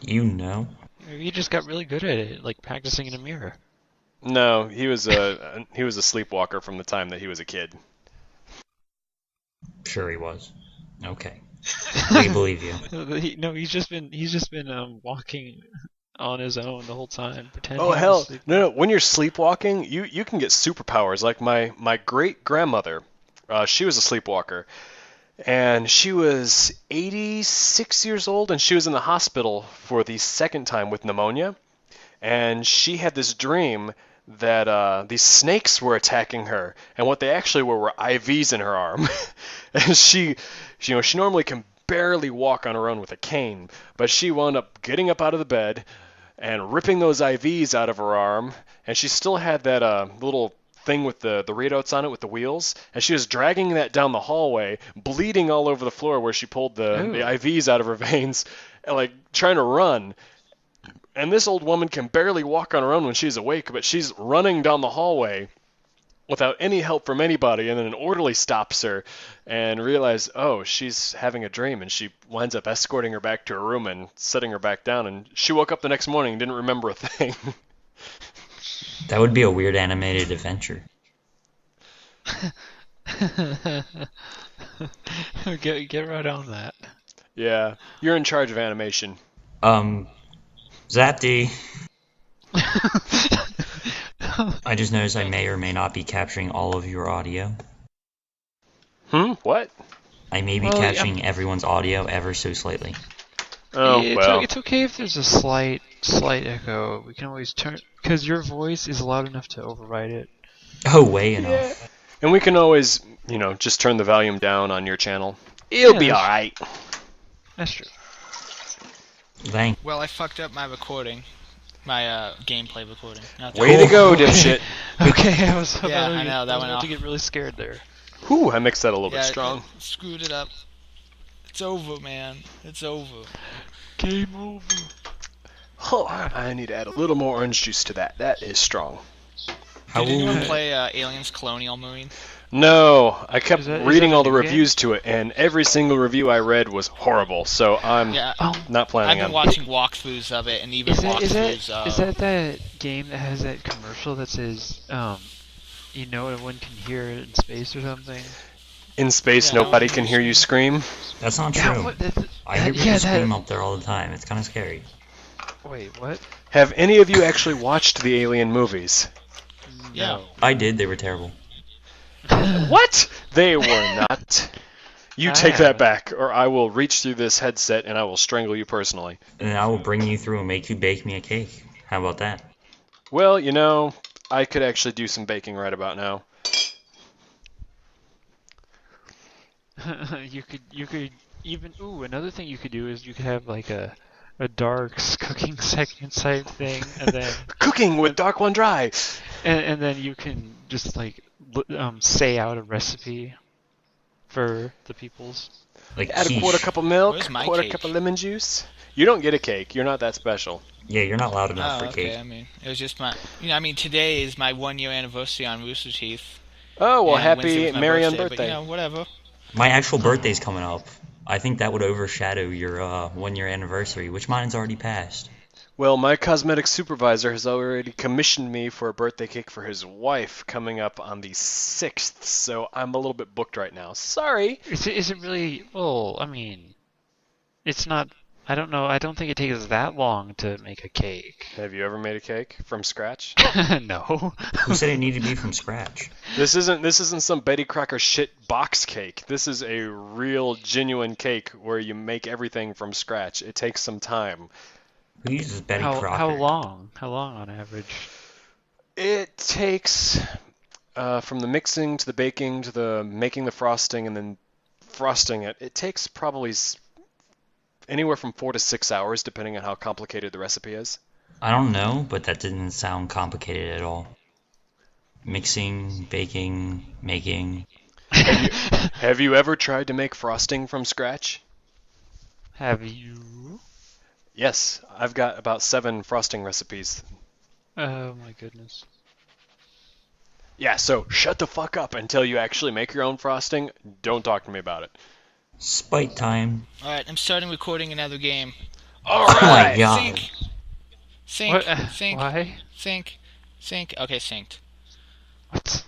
You know. Maybe you just got really good at it, like practicing in a mirror. No, he was a sleepwalker from the time that he was a kid. Sure he was. Okay. We believe you. He's just been walking on his own the whole time, pretending. Oh to hell, sleep. no! When you're sleepwalking, you can get superpowers. Like my great grandmother, she was a sleepwalker, and she was 86 years old, and she was in the hospital for the second time with pneumonia, and she had this dream that these snakes were attacking her, and what they actually were IVs in her arm, and she normally can barely walk on her own with a cane, but she wound up getting up out of the bed and ripping those IVs out of her arm, and she still had that little thing with the readouts on it with the wheels, and she was dragging that down the hallway, bleeding all over the floor where she pulled the IVs out of her veins, and, like trying to run. And this old woman can barely walk on her own when she's awake, but she's running down the hallway without any help from anybody, and then an orderly stops her and realizes, oh, she's having a dream, and she winds up escorting her back to her room and setting her back down, and she woke up the next morning and didn't remember a thing. That would be a weird animated adventure. Get right on that. Yeah, you're in charge of animation. Zapdy. I just noticed I may or may not be capturing all of your audio. What? I may be Well, capturing everyone's audio ever so slightly. Oh, well. It's okay if there's a slight echo. We can always turn, because your voice is loud enough to override it. Oh, way enough. And we can always, just turn the volume down on your channel. It'll be that's- alright. That's true. Thank. Well, I fucked up my recording. My gameplay recording. Not the- Way to go, dipshit. Okay, I was about, Yeah, I know, that I was went about to off. get really scared there. Whew, I mixed that a little Yeah, bit strong. I screwed it up. It's over, man. It's over. Game over. Oh, I need to add a little more orange juice to that. That is strong. How Did anyone will play Aliens Colonial Marine? No, I kept Is that reading a all the new game? reviews to it, and every single review I read was horrible, so I'm Yeah, not I've planning been on... watching walkthroughs of it, and even Is walkthroughs that that game that has that commercial that says no one can hear it in space or something. In space, Yeah, no one nobody can can hear hear you scream. That's not Yeah, true. what? I hear people Yeah, scream up there all the time. It's kind of scary. Wait, what? Have any of you actually watched the Alien movies? Yeah. No. I did. They were terrible. What? They were not. You I take that haven't. back, or I will reach through this headset and I will strangle you personally. And I will bring you through and make you bake me a cake. How about that? Well, I could actually do some baking right about now. You could even another thing you could do is you could have like a darks cooking section type thing, and then Cooking with Dark One Dry. and then you can just like say out a recipe for the peoples. Like Add a quiche. quarter cup of milk, Where's my quarter cake? cup of lemon juice. You don't get a cake. You're not that special. Yeah, you're not loud enough Oh, for okay. cake. I mean, it was just today is my 1 year anniversary on Rooster Teeth. Oh, well, and Wednesday happy was my Marianne But, birthday. whatever. My actual birthday's coming up. I think that would overshadow your 1 year anniversary, which mine's already passed. Well, my cosmetic supervisor has already commissioned me for a birthday cake for his wife coming up on the 6th, so I'm a little bit booked right now. Sorry. Is it really? Well, I mean, it's not. I don't know. I don't think it takes that long to make a cake. Have you ever made a cake from scratch? No. Who said it needed to be from scratch? This isn't some Betty Crocker shit box cake. This is a real genuine cake where you make everything from scratch. It takes some time. Who uses Betty How Crocker? long? How long on average? It takes from the mixing to the baking to the making the frosting and then frosting it. It takes probably anywhere from 4 to 6 hours, depending on how complicated the recipe is. I don't know, but that didn't sound complicated at all. Mixing, baking, making. Have you ever tried to make frosting from scratch? Have you? Yes, I've got about 7 frosting recipes. Oh my goodness. Yeah, so shut the fuck up until you actually make your own frosting. Don't talk to me about it. Spite time. Alright, I'm starting recording another game. All Oh my right. god. Sync. Sync. What? Sync. Why? Sync. Sync. Okay, synced. What?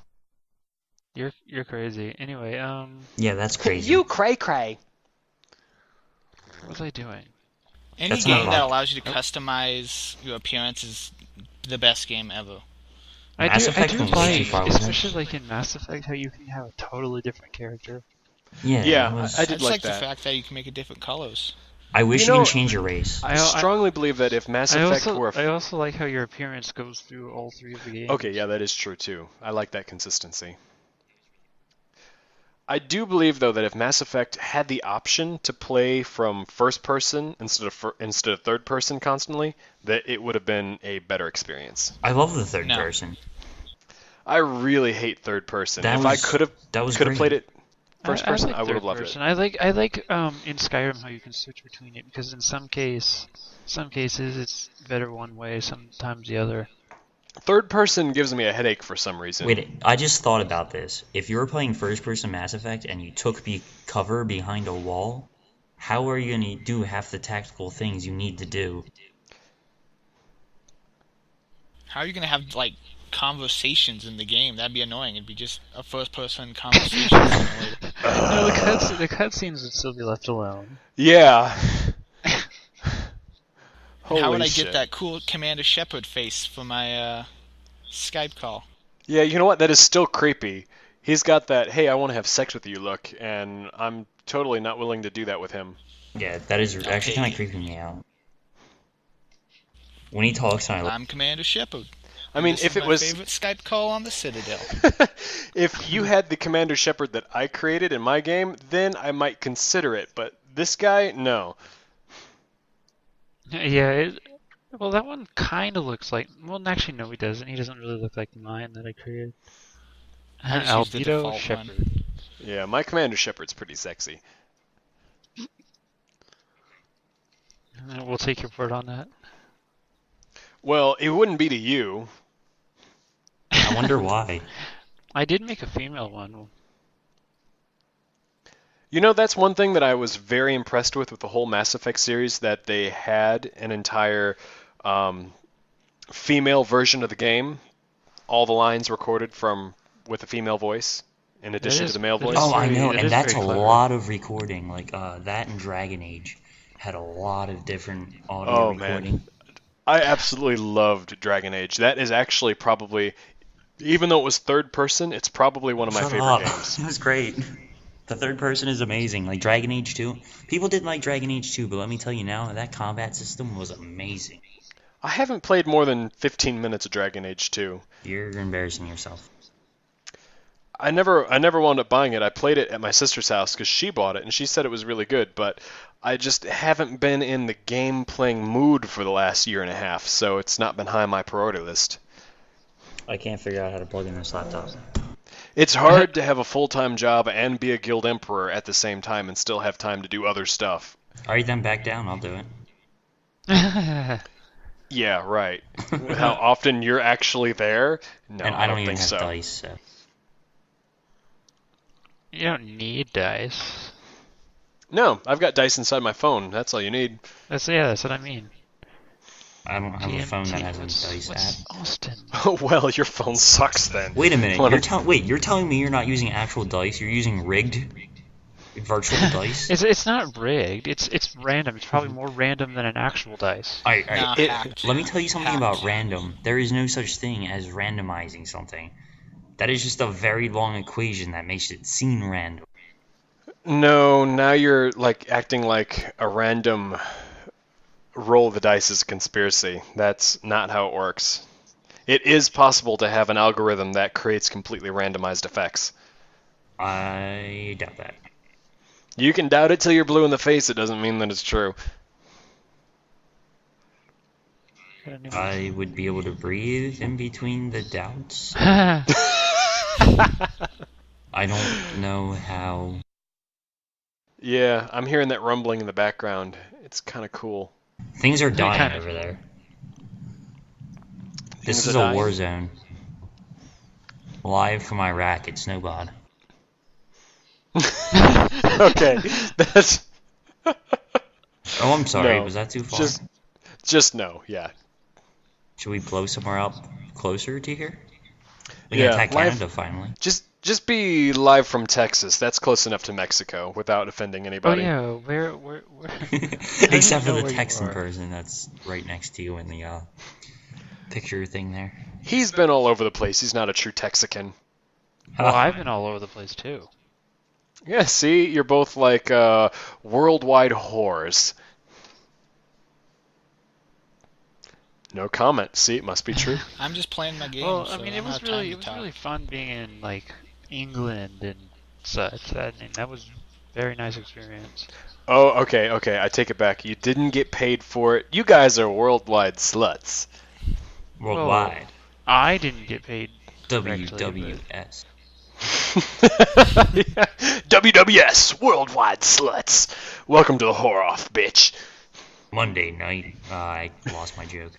You're crazy. Anyway, Yeah, that's crazy. You cray cray. what was I doing? Any That's not game that luck. allows you to customize your appearance is the best game ever. Mass I Effect do went way too like, far with it. especially like in Mass Effect, how you can have a totally different character. Yeah, Yeah, it was- I I did just like the that. fact that you can make it different colors. I wish You you, know- can change your race. I strongly believe that if Mass Effect were... I also like how your appearance goes through all 3 of the games. Okay, yeah, that is true too. I like that consistency. I do believe though that if Mass Effect had the option to play from first person instead of third person constantly, that it would have been a better experience. I love the third No. person. I really hate third person. That If I was- could have that was played great. it first person, like I would have third loved person. it. I like in Skyrim how you can switch between it because in some cases it's better one way, sometimes the other. Third person gives me a headache for some reason. Wait, I just thought about this. If you were playing first person Mass Effect and you took cover behind a wall, how are you going to do half the tactical things you need to do? How are you gonna have like conversations in the game? That'd be annoying. It'd be just a first-person conversation simulator. No, the cutscenes would still be left alone. Yeah. How would Holy I shit. get that cool Commander Shepard face for my Skype call? Yeah, you know what? That is still creepy. He's got that, hey, I want to have sex with you look, and I'm totally not willing to do that with him. Yeah, that is actually kind of creeping me out. When he talks, and I I'm Commander Shepard. I mean, This if is it my was... favorite Skype call on the Citadel. If you had the Commander Shepard that I created in my game, then I might consider it, but this guy, no. Yeah, well, that one kind of looks like. Well, actually, no, he doesn't. He doesn't really look like mine that I created. I just used the Albedo default Shepard. one. Yeah, my Commander Shepard's pretty sexy. We'll take your word on that. Well, it wouldn't be to you. I wonder why. I did make a female one. You know, that's one thing that I was very impressed with the whole Mass Effect series, that they had an entire female version of the game. All the lines recorded from with a female voice in addition to the male that is voice. Oh, I very- know, that and is that's a very clever. lot of recording. Like that and Dragon Age had a lot of different audio Oh, recording. man. I absolutely loved Dragon Age. That is actually probably, even though it was third person, it's probably one of my Shut favorite up. games. It was great. The third person is amazing. Like Dragon Age 2. People didn't like Dragon Age 2, but let me tell you now, that combat system was amazing. I haven't played more than 15 minutes of Dragon Age 2. You're embarrassing yourself. I never wound up buying it. I played it at my sister's house because she bought it and she said it was really good, but I just haven't been in the game playing mood for the last year and a half, so it's not been high on my priority list. I can't figure out how to plug in this laptop. It's hard to have a full-time job and be a guild emperor at the same time and still have time to do other stuff. Alright, then back down. I'll do it. Yeah, right. How often you're actually there? No, And I don't even think have so. dice, so. You don't need dice. No, I've got dice inside my phone. That's all you need. That's what I mean. I don't have a phone that TMT, has a dice what's app. Austin? Oh, well, your phone sucks then. Wait a minute. What You're telling me you're not using actual dice? You're using rigged virtual dice? It's not rigged. It's random. It's probably more random than an actual dice. Alright, Nah, hacked. let me tell you something Hacked. about random. There is no such thing as randomizing something. That is just a very long equation that makes it seem random. No, now you're like acting like a random roll of the dice is a conspiracy. That's not how it works. It is possible to have an algorithm that creates completely randomized effects. I doubt that. You can doubt it till you're blue in the face. It doesn't mean that it's true. I would be able to breathe in between the doubts. I don't know how. Yeah, I'm hearing that rumbling in the background. It's kind of cool. Things are dying kind of- over there. Things This is are a dying? war zone. Live from Iraq, it's Snowbod. Okay, that's Oh, I'm sorry, No, was that too far? just no. Yeah, Should we blow somewhere up closer to here? We Yeah, can attack live- Canada finally. just be live from Texas. That's close enough to Mexico without offending Oh anybody. yeah, where? Except for know the where you Texan are. person that's right next to you in the picture thing there. He's been all over the place. He's not a true Texican. Well, I've been all over the place too. Yeah, see, you're both like worldwide whores. No comment. See, it must be true. I'm just playing my game. Well, so I mean, I it don't was have time really to it was talk. really fun being in like England and such. I mean, that was a very nice experience. Oh, okay. I take it back. You didn't get paid for it. You guys are worldwide sluts. Worldwide. I didn't get paid. directly, WWS. WWS, worldwide sluts. Welcome to the whore off, bitch. Monday night, I lost my joke.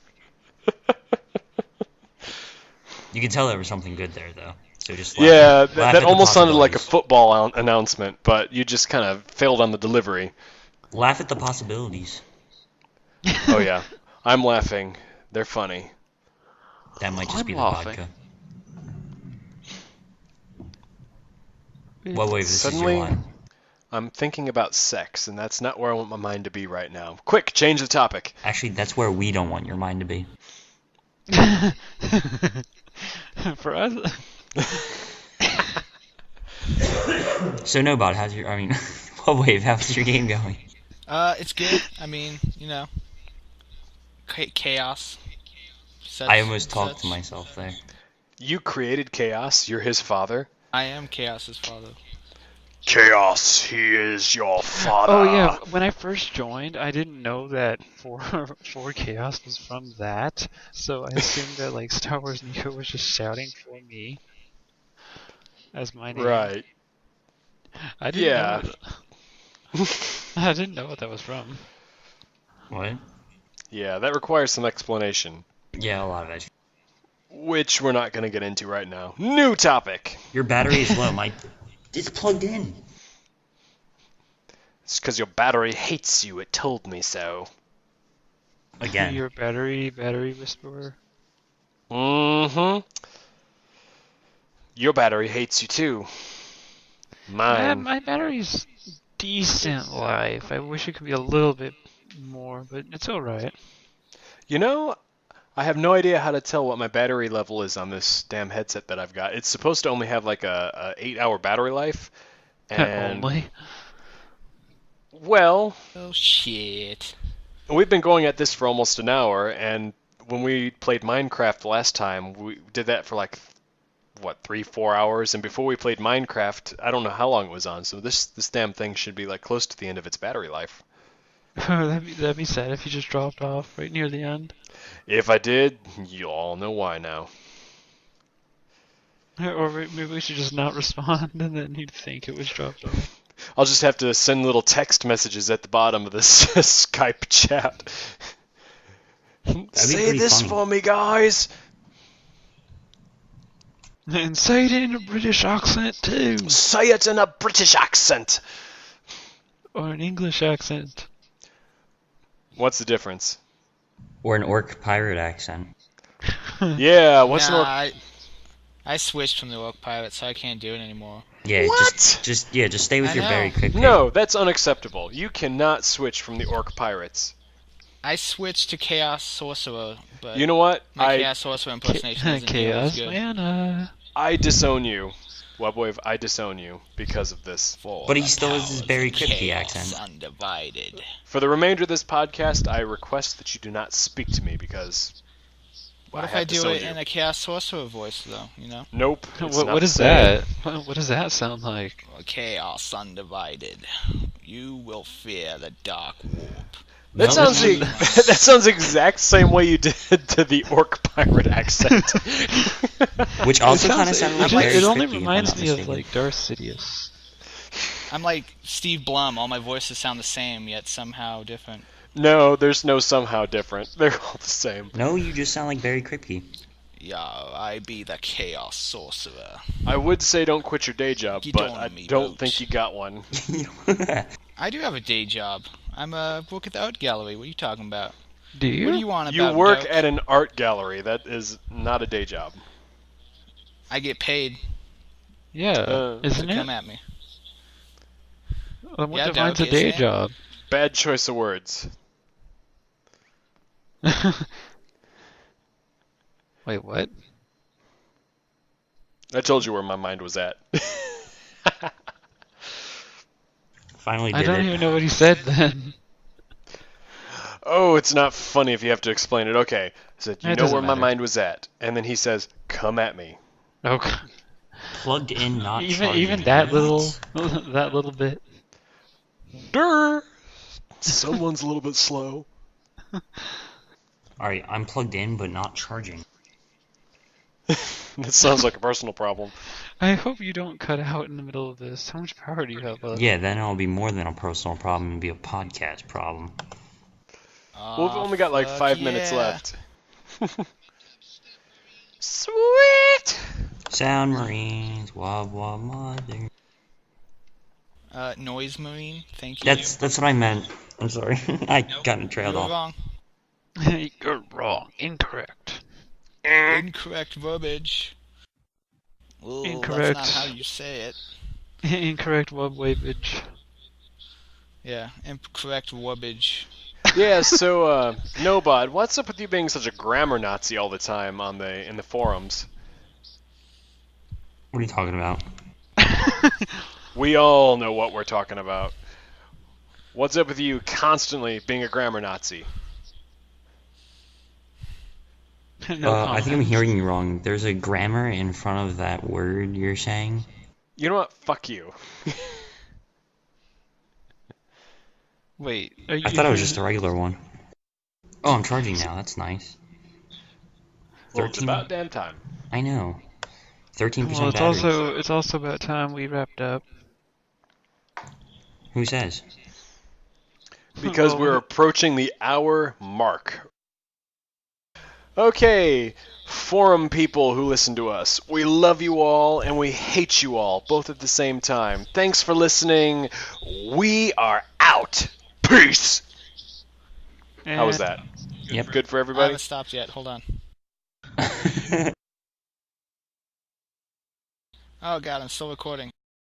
You can tell there was something good there, though. So just laugh, Yeah, laugh at that the almost sounded like a possibilities. football announcement, but you just kind of failed on the delivery. Laugh at the possibilities. Oh yeah, I'm laughing. They're funny. That might just I'm be the laughing. vodka. What wave? This Suddenly- is your line. I'm thinking about sex, and that's not where I want my mind to be right now. Quick, change the topic. Actually, that's where we don't want your mind to be. For us, So, Nobot, what wave? How's your game going? It's good. I mean, you know, chaos. I almost talked to myself there. You created Chaos. You're his father. I am Chaos's father. Chaos, he is your father. oh yeah, when I first joined, I didn't know that for Chaos was from that, so I assumed that like Star Wars Nico was just shouting for me as my name. Right. I didn't Yeah. know. I didn't know what that was from. What? Yeah, that requires some explanation, Yeah, a lot of it. which we're not going to get into right now. New topic. Your battery is low. It's plugged in. It's because your battery hates you. It told me so. Again. Your battery whisperer. Mm-hmm. Your battery hates you too. Mine. My battery's decent life. I wish it could be a little bit more, but it's alright. You know, I have no idea how to tell what my battery level is on this damn headset that I've got. It's supposed to only have like a 8-hour battery life. And Only. well, Oh shit. we've been going at this for almost an hour, and when we played Minecraft last time, we did that for like, what, 3-4 hours? And before we played Minecraft, I don't know how long it was on, so this damn thing should be like close to the end of its battery life. That'd be sad if you just dropped off right near the end. If I did, you all know why now. Or maybe we should just not respond and then you'd think it was dropped off. I'll just have to send little text messages at the bottom of this Skype chat. Say pretty this funny. for me, guys. And say it in a British accent too. Say it in a British accent. Or an English accent. What's the difference? Or an orc pirate accent. Yeah, what's Nah, an orc? I switched from the Orc Pirate, so I can't do it anymore. Yeah, What? just stay with I your know. berry quick. No, that's unacceptable. You cannot switch from the orc pirates. I switched to Chaos Sorcerer, but You know what? my Chaos Sorcerer impersonation isn't nearly as Chaos good. Mana. I disown you. Webwave, I disown you because of this. For But he the still has his powers Barry of Kripke chaos accent. Undivided. For the remainder of this podcast, I request that you do not speak to me because What if have I do disowned it you. in a Chaos Sorcerer voice, though, you know? Nope. it's What not is the same. that? What does that sound like? Chaos Undivided. You will fear the Dark Warp. That No, sounds you the, must. that sounds the exact same way you did to the orc pirate accent. Which also It kind of sounds- sounded it like just- Barry it only Kripke, if I'm reminds not me of mistaken. like Darth Sidious. I'm like Steve Blum. All my voices sound the same, yet somehow different. No, there's no somehow different. They're all the same. No, you just sound like Barry Kripke. Yeah, I be the Chaos Sorcerer. I would say don't quit your day job, Get but on I me, don't boat. think you got one. I do have a day job. I'm a work at the art gallery. What are you talking about? Do you? What do you want You about work Dope? at an art gallery. That is not a day job. I get paid Yeah, isn't to it? come at me. Then what Yeah, defines Doug, a day isn't it? job? Bad choice of words. Wait, what? I told you where my mind was at. Finally I did don't it. even know what he said then. Oh, it's not funny if you have to explain it. Okay. I said, you It know doesn't where my matter. mind was at. And then he says, come at me. Okay. Plugged in, not Even charging. that What? little that little bit. Durr! Someone's a little bit slow. Alright, I'm plugged in, but not charging. That sounds like a personal problem. I hope you don't cut out in the middle of this. How much power do you have left? Yeah, then it'll be more than a personal problem. It'll be a podcast problem. We've only got like fuck 5 minutes yeah. left. Sweet! Sound Marines, wah wah mother. Noise Marine, thank you. That's what I meant. I'm sorry. I got you trailed were off. wrong. You're wrong. Incorrect. Incorrect verbiage. Ooh, Incorrect. That's not how you say it. Incorrect web waveage. Yeah, incorrect verbiage. Yeah, so, Nobod, what's up with you being such a grammar Nazi all the time in the forums? What are you talking about? We all know what we're talking about. What's up with you constantly being a grammar Nazi? No I think I'm comment. hearing you wrong. There's a grammar in front of that word you're saying. You know what? Fuck you. Wait, are you I thought it was just a regular one. Oh, I'm charging now. That's nice. Well, it's 13? about damn time. I know. 13% Well, battery. it's also about time we wrapped up. Who says? Because Well, we're approaching the hour mark. Okay, forum people who listen to us. We love you all and we hate you all, both at the same time. Thanks for listening. We are out. Peace. How was that? Yep. Good for I everybody? haven't stopped yet. Hold on. Oh god, I'm still recording.